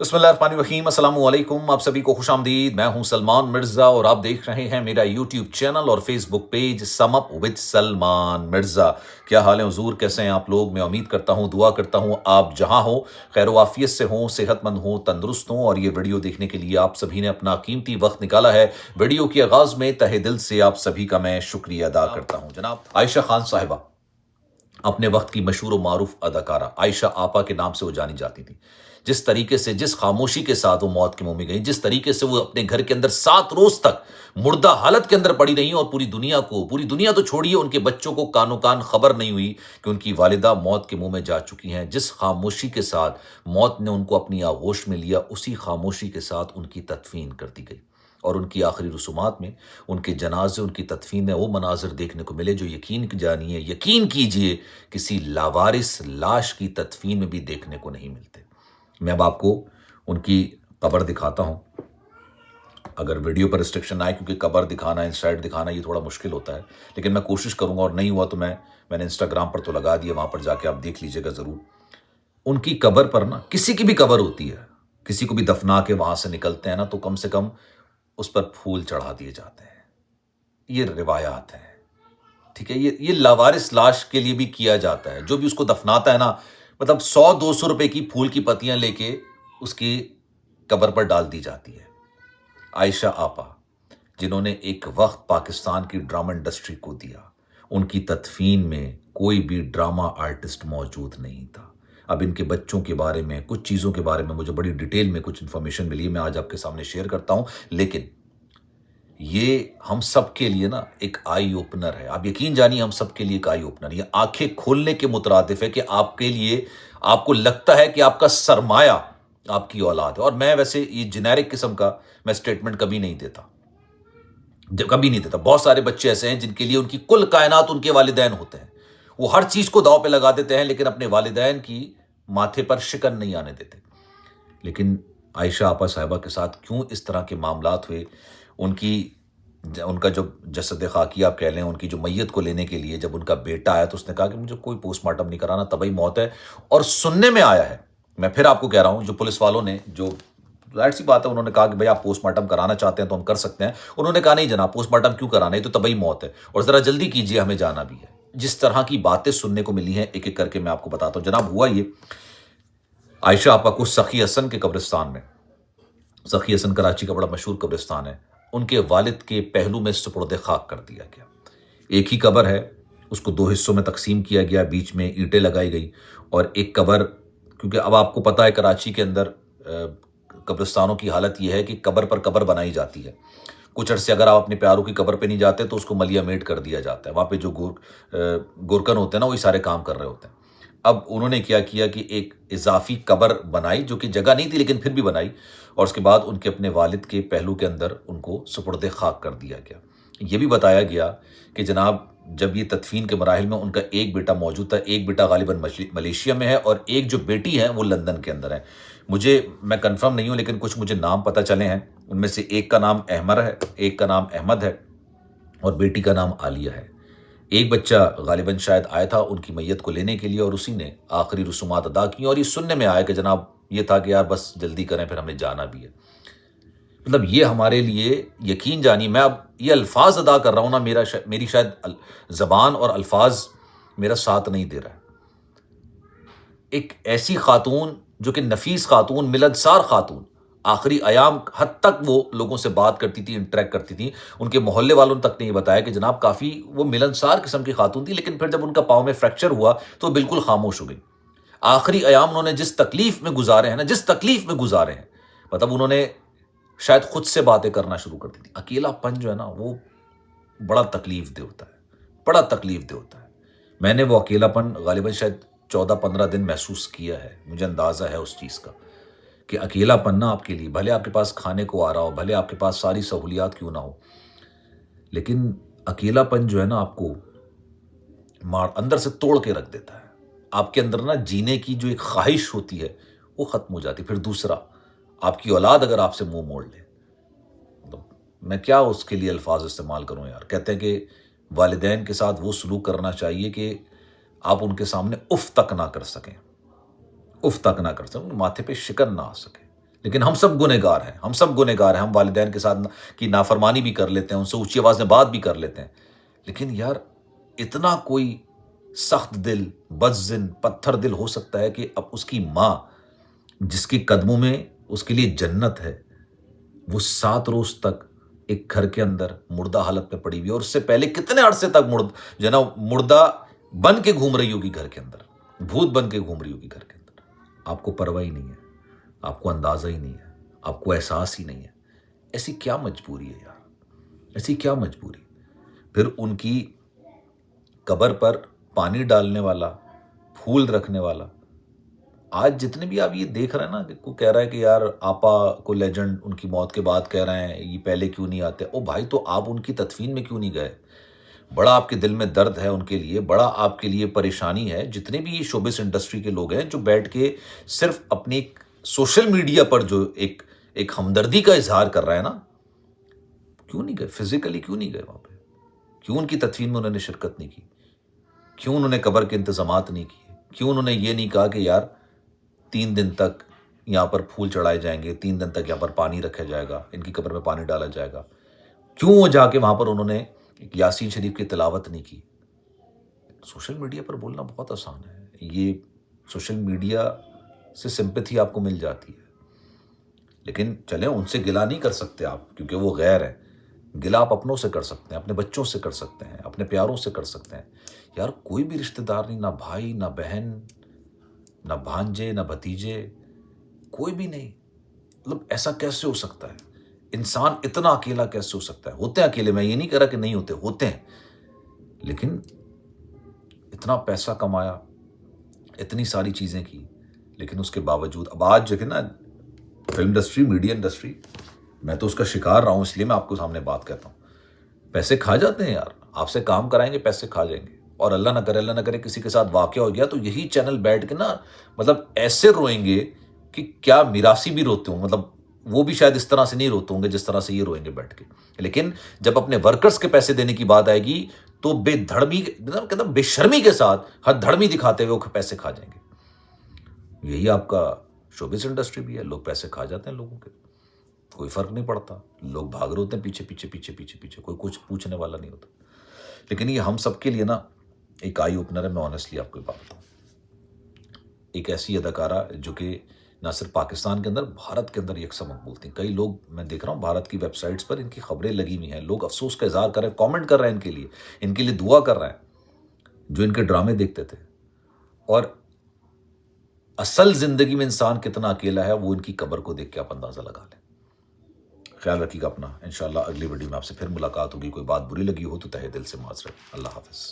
बिस्मिल्लाहिर्रहमानिर्रहीम, अस्सलाम वालेकुम। आप सभी को खुश आमदीद। मैं हूं सलमान मिर्ज़ा और आप देख रहे हैं मेरा यूट्यूब चैनल और Facebook page sum up with Salman Mirza. क्या हाल है हुज़ूर, कैसे हैं आप लोग? मैं उम्मीद करता हूं, दुआ करता हूं आप जहां हो खैर वाफियत से हों, सेहतमंद हों, तंदुरुस्त हों। और ये वीडियो देखने के लिए आप सभी ने अपना कीमती वक्त निकाला है। वीडियो के आगाज़ में तहे दिल से आप सभी का मैं शुक्रिया अदा करता हूँ। जनाब आयशा खान साहिबा अपने वक्त की मशहूर और मारूफ अदाकारा आयशा आपा के नाम से वो जानी जाती थी। जिस तरीके से, जिस खामोशी के साथ वो मौत के मुंह में गई, जिस तरीके से वो अपने घर के अंदर 7 रोज तक मुर्दा हालत के अंदर पड़ी रही और पूरी दुनिया तो छोड़िए, उनके बच्चों को कानो कान खबर नहीं हुई कि उनकी वालिदा मौत के मुंह में जा चुकी हैं। जिस खामोशी के साथ मौत ने उनको अपनी आगोश में लिया, उसी खामोशी के साथ उनकी तदफीन कर दी गई। और उनकी आखिरी रसूमात में उनके जनाजे, उनकी तदफीन में वो मनाजिर देखने को मिले जो यकीन कीजिए किसी लावारिस लाश की तदफीन में भी देखने को नहीं मिलते। मैं अब आपको उनकी कब्र दिखाता हूँ, अगर वीडियो पर रिस्ट्रिक्शन आए, क्योंकि कब्र दिखाना, इंसाइड दिखाना ये थोड़ा मुश्किल होता है, लेकिन मैं कोशिश करूँगा और नहीं हुआ तो मैंने इंस्टाग्राम पर तो लगा दिया, वहाँ पर जाके आप देख लीजिएगा ज़रूर। उनकी कब्र पर ना, किसी की भी कब्र होती है, किसी को भी दफना के वहाँ से निकलते हैं ना, तो कम से कम उस पर फूल चढ़ा दिए जाते हैं। ये रिवायात है, ठीक है। ये लावारिस लाश के लिए भी किया जाता है। जो भी उसको दफनाता है ना, मतलब 100-200 रुपए की फूल की पत्तियां लेके उसकी कब्र पर डाल दी जाती है। आयशा आपा, जिन्होंने एक वक्त पाकिस्तान की ड्रामा इंडस्ट्री को दिया, उनकी तदफीन में कोई भी ड्रामा आर्टिस्ट मौजूद नहीं था। अब इनके बच्चों के बारे में, कुछ चीज़ों के बारे में मुझे बड़ी डिटेल में कुछ इन्फॉर्मेशन मिली है, मैं आज आपके सामने शेयर करता हूं। लेकिन ये हम सब के लिए ना एक आई ओपनर है। आप यकीन जानिए, हम सब के लिए एक आई ओपनर, ये आंखें खोलने के मुतरादिफ है कि आपके लिए, आपको लगता है कि आपका सरमाया आपकी औलाद है। और मैं वैसे ये जेनेरिक किस्म का मैं स्टेटमेंट कभी नहीं देता, जब कभी नहीं देता। बहुत सारे बच्चे ऐसे हैं जिनके लिए उनकी कुल कायनात उनके वालिदैन होते हैं। वो हर चीज को दांव पे लगा देते हैं, लेकिन अपने वालिदैन की माथे पर शिकन नहीं आने देते। लेकिन आयशा आपा साहिबा के साथ क्यों इस तरह के मामलात हुए? उनका जो जसद खाकी आप कह लें, उनकी जो मैयत को लेने के लिए जब उनका बेटा आया तो उसने कहा कि मुझे कोई पोस्टमार्टम नहीं कराना, तबई मौत है। और सुनने में आया है, मैं फिर आपको कह रहा हूं, जो पुलिस वालों ने, जो जाहिर सी बात है, उन्होंने कहा कि भाई आप पोस्टमार्टम कराना चाहते हैं तो हम कर सकते हैं। उन्होंने कहा नहीं जनाब, पोस्टमार्टम क्यों कराना, ये तो तबई मौत है और जरा जल्दी कीजिए, हमें जाना भी है। जिस तरह की बातें सुनने को मिली हैं, एक एक करके मैं आपको बताता हूं। जनाब हुआ ये, आयशा आपा को सखी हसन के कब्रिस्तान में, सखी हसन कराची का बड़ा मशहूर कब्रिस्तान है, उनके वालिद के पहलू में सुपुर्द खाक कर दिया गया। एक ही कब्र है, उसको 2 हिस्सों में तकसीम किया गया, बीच में ईंटें लगाई गई। और एक कब्र, क्योंकि अब आपको पता है कराची के अंदर कब्रिस्तानों की हालत यह है कि कब्र पर कब्र बनाई जाती है। कुछ अरसे अगर आप अपने प्यारों की कब्र पे नहीं जाते तो उसको मलिया मेट कर दिया जाता है। वहाँ पे जो गोरकन होते हैं ना, वही सारे काम कर रहे होते हैं। अब उन्होंने क्या किया कि एक इजाफी कब्र बनाई, जो कि जगह नहीं थी लेकिन फिर भी बनाई, और उसके बाद उनके अपने वालिद के पहलू के अंदर उनको सुपुर्द खाक कर दिया गया। ये भी बताया गया कि जनाब जब ये तदफीन के मराहिल में उनका एक बेटा मौजूद था, एक बेटा गालिबन मलेशिया में है और एक जो बेटी है वो लंदन के अंदर है। मैं कंफर्म नहीं हूँ, लेकिन कुछ मुझे नाम पता चले हैं। उनमें से एक का नाम अहमर है, एक का नाम अहमद है और बेटी का नाम आलिया है। एक बच्चा गालिबन शायद आया था उनकी मैयत को लेने के लिए और उसी ने आखिरी रसूमात अदा की। और ये सुनने में आया कि जनाब ये था कि यार बस जल्दी करें, फिर हमें जाना भी है। मतलब ये हमारे लिए, यकीन जानिए, मैं अब ये अल्फाज अदा कर रहा हूँ ना, मेरी शायद ज़बान और अल्फाज मेरा साथ नहीं दे रहा है। एक ऐसी खातून जो कि नफीस खातून, मिलनसार खातून, आखिरी अयाम हद तक वो लोगों से बात करती थी, इंटरेक्ट करती थी। उनके मोहल्ले वालों तक ने ये बताया कि जनाब काफ़ी वो मिलनसार किस्म की खातून थी, लेकिन फिर जब उनका पाँव में फ्रैक्चर हुआ तो बिल्कुल खामोश हो गई। आखिरी अयाम उन्होंने जिस तकलीफ में गुजारे हैं ना, जिस तकलीफ में गुजारे हैं, मतलब उन्होंने शायद खुद से बातें करना शुरू कर दी थी। अकेलापन जो है ना, वो बड़ा तकलीफ दे होता है, बड़ा तकलीफ दे होता है। मैंने वो अकेलापन गालिबन शायद 14-15 दिन महसूस किया है। मुझे अंदाज़ा है उस चीज़ का कि अकेलापन ना आपके लिए, भले आपके पास खाने को आ रहा हो, भले आपके पास सारी सहूलियात क्यों ना हो, लेकिन अकेलापन जो है ना, आपको अंदर से तोड़ के रख देता है। आपके अंदर ना जीने की जो एक ख्वाहिश होती है वो ख़त्म हो जाती है। फिर दूसरा, आपकी औलाद अगर आपसे मुंह मोड़ ले, तो मैं क्या उसके लिए अल्फाज इस्तेमाल करूं यार। कहते हैं कि वालिदैन के साथ वो सलूक करना चाहिए कि आप उनके सामने उफ तक ना कर सकें, उफ तक ना कर सकें, माथे पे शिकन ना आ सके। لیکن ہم سب گنہگار ہیں، ہم سب گنہگار ہیں، ہم والدین کے ساتھ کی نافرمانی بھی کر لیتے ہیں، ان سے اونچی آواز میں بات بھی کر لیتے ہیں، لیکن یار اتنا کوئی سخت دل، بدظن، پتھر دل ہو سکتا ہے کہ اب اس کی ماں جس کے قدموں میں اس کے لیے جنت ہے، وہ 7 روز تک ایک گھر کے اندر مردہ حالت میں پڑی ہوئی ہے، اور اس سے پہلے کتنے عرصے تک مردہ بن کے گھوم رہی ہوگی گھر کے اندر، بھوت بن کے گھوم رہی ہوگی گھر کے اندر. آپ کو پرواہ ہی نہیں ہے، آپ کو اندازہ ہی نہیں ہے، آپ کو احساس ہی نہیں ہے. ایسی کیا مجبوری ہے یار، ایسی کیا مجبوری؟ پھر ان کی قبر پر پانی ڈالنے والا، پھول رکھنے والا، آج جتنے بھی آپ یہ دیکھ رہے ہیں نا کہ کوئی کہہ رہا ہے کہ یار آپا کو لیجنڈ ان کی موت کے بعد کہہ رہے ہیں یہ پہلے کیوں نہیں آتے. او بھائی تو آپ ان کی تدفین میں کیوں نہیں گئے؟ بڑا آپ کے دل میں درد ہے ان کے لیے، بڑا آپ کے لیے پریشانی ہے. جتنے بھی یہ شوبز انڈسٹری کے لوگ ہیں جو بیٹھ کے صرف اپنی سوشل میڈیا پر جو ایک ہمدردی کا اظہار کر رہا ہے نا، کیوں نہیں گئے فزیکلی؟ کیوں نہیں گئے وہاں پہ؟ کیوں ان کی تدفین میں انہوں نے شرکت نہیں کی؟ کیوں انہوں نے قبر کے انتظامات نہیں کیے؟ کیوں انہوں نے یہ نہیں کہا کہ یار 3 دن تک یہاں پر پھول چڑھائے جائیں گے، 3 دن تک یہاں پر پانی رکھا جائے گا، ان کی قبر میں پانی ڈالا جائے گا؟ کیوں وہ جا کے وہاں پر انہوں نے یاسین شریف کی تلاوت نہیں کی؟ سوشل میڈیا پر بولنا بہت آسان ہے، یہ سوشل میڈیا سے سمپتھی آپ کو مل جاتی ہے، لیکن چلیں ان سے گلہ نہیں کر سکتے آپ کیونکہ وہ غیر ہیں. گلہ آپ اپنوں سے کر سکتے ہیں، اپنے بچوں سے کر سکتے ہیں، اپنے پیاروں سے کر سکتے ہیں. یار کوئی بھی رشتہ دار نہیں، نہ بھائی، نہ بہن، نہ بھانجے، نہ بھتیجے، کوئی بھی نہیں. مطلب ایسا کیسے ہو سکتا ہے؟ انسان اتنا اکیلا کیسے ہو سکتا ہے؟ ہوتے ہیں اکیلے، میں یہ نہیں کہہ رہا کہ نہیں ہوتے، ہوتے ہیں، لیکن اتنا پیسہ کمایا، اتنی ساری چیزیں کی، لیکن اس کے باوجود اب آج جو ہے نا فلم انڈسٹری، میڈیا انڈسٹری، میں تو اس کا شکار رہا ہوں، اس لیے میں آپ کو سامنے بات کہتا ہوں. پیسے کھا جاتے ہیں یار، آپ سے کام کرائیں گے، پیسے کھا جائیں گے. اور اللہ نہ کرے کسی کے ساتھ واقعہ ہو گیا تو یہی چینل بیٹھ کے نا مطلب ایسے روئیں گے کہ کیا میراثی بھی روتے ہوں، مطلب وہ بھی شاید اس طرح سے نہیں روتے ہوں گے جس طرح سے یہ روئیں گے بیٹھ کے. لیکن جب اپنے ورکرز کے پیسے دینے کی بات آئے گی تو بے شرمی کے ساتھ حد دھڑمی دکھاتے ہوئے وہ پیسے کھا جائیں گے. یہی آپ کا شوبز انڈسٹری بھی ہے، لوگ پیسے کھا جاتے ہیں لوگوں کے، کوئی فرق نہیں پڑتا، لوگ بھاگ رہے ہوتے ہیں پیچھے پیچھے پیچھے پیچھے پیچھے، کوئی کچھ پوچھنے والا نہیں ہوتا. لیکن یہ ہم سب کے لیے نا ایک آئی اوپنر ہے. میں آنیسٹلی آپ کو بات بتاؤں، ایک ایسی اداکارہ جو کہ نہ صرف پاکستان کے اندر، بھارت کے اندر یکساں مقبول تھیں. کئی لوگ میں دیکھ رہا ہوں بھارت کی ویب سائٹس پر ان کی خبریں لگی ہوئی ہیں، لوگ افسوس کا اظہار کر رہے ہیں، کامنٹ کر رہے ہیں ان کے لیے دعا کر رہے ہیں جو ان کے ڈرامے دیکھتے تھے. اور اصل زندگی میں انسان کتنا اکیلا ہے وہ ان کی قبر کو دیکھ کے آپ اندازہ لگا لیں. خیال رکھیے گا اپنا. انشاءاللہ اگلی ویڈیو میں آپ سے پھر ملاقات ہوگی. کوئی بات بری لگی ہو تو تہہ دل سے معذرت. اللہ حافظ.